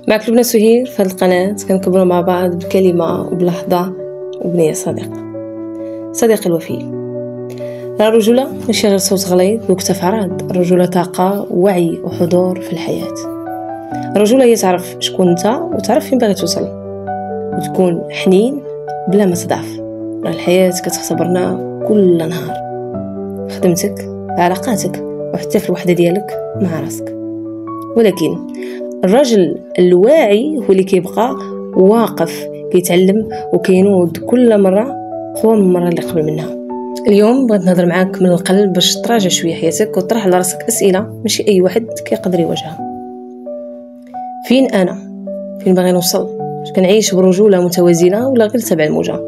معك لبنى سهير في هذه القناة، كنكبروا مع بعض بكلمة وبلحظة وبنية صديقي الوفي. الرجولة ماشي غير صوت غليظ وكتاف عراض، الرجولة طاقة ووعي وحضور في الحياة. الرجولة هي تعرف شكون انت وتعرف فين باغي توصل، وتكون حنين بلا ما تضعف. الحياة كتختبرنا كل نهار، خدمتك، علاقاتك، وحتى في الوحدة ديالك مع راسك. ولكن الرجل الواعي هو اللي كيبقى واقف كيتعلم وكينوض كل مرة قوة من المرة اللي قبل منها. اليوم بغيت نهضر معاك من القلب باش تراجع شوية حياتك وتطرح على راسك أسئلة ماشي أي واحد كيقدر يواجهها. فين أنا؟ فين باغي نوصل؟ واش كنعيش برجولة متوازنة ولا غير تبع الموجة؟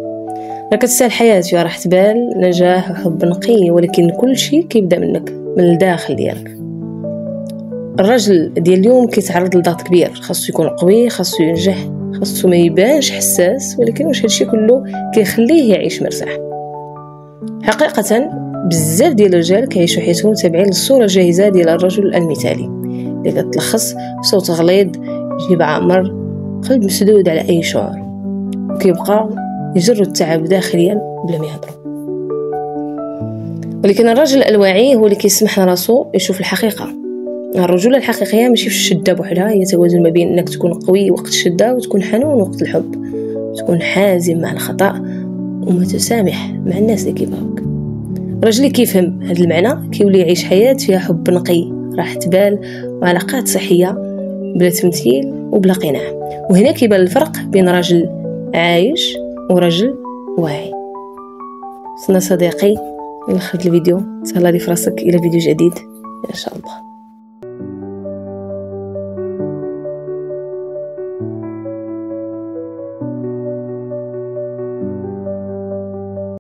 راه كتسال الحياة فيها راحة بال، نجاح وحب نقي، ولكن كل شيء كيبدا منك، من الداخل ديالك. الرجل ديال اليوم كيتعرض لضغط كبير، خاصو يكون قوي، خاصو ينجح، خاصو ما يبانش حساس، ولكن واش هادشي كله كيخليه يعيش مرتاح؟ حقيقة بزاف ديال الرجال كيعيشوا حياتهم تابعين للصورة الجاهزة ديال الرجل المثالي اللي كتلخص صوت غليظ، جيب عامر، قلب مسدود على أي شعور، وكيبقى يجروا التعب داخليا بلا ما يهضروا. ولكن الرجل الواعي هو اللي كيسمح لراسو يشوف الحقيقة. الرجولة الحقيقية ماشي في الشدة بوحدها، هي توازن ما بين انك تكون قوي وقت الشدة وتكون حنون وقت الحب، تكون حازم مع الخطأ ومتسامح مع الناس اللي كيبغوك. الرجل اللي كيفهم هذا المعنى كيولي يعيش حياة فيها حب نقي، راحة بال، وعلاقات صحية بلا تمثيل وبلا قناع. وهنا كيبان الفرق بين رجل عايش ورجل واعي. وصلنا صديقي لآخر الفيديو، تهلا لي في راسك إلى فيديو جديد إن شاء الله.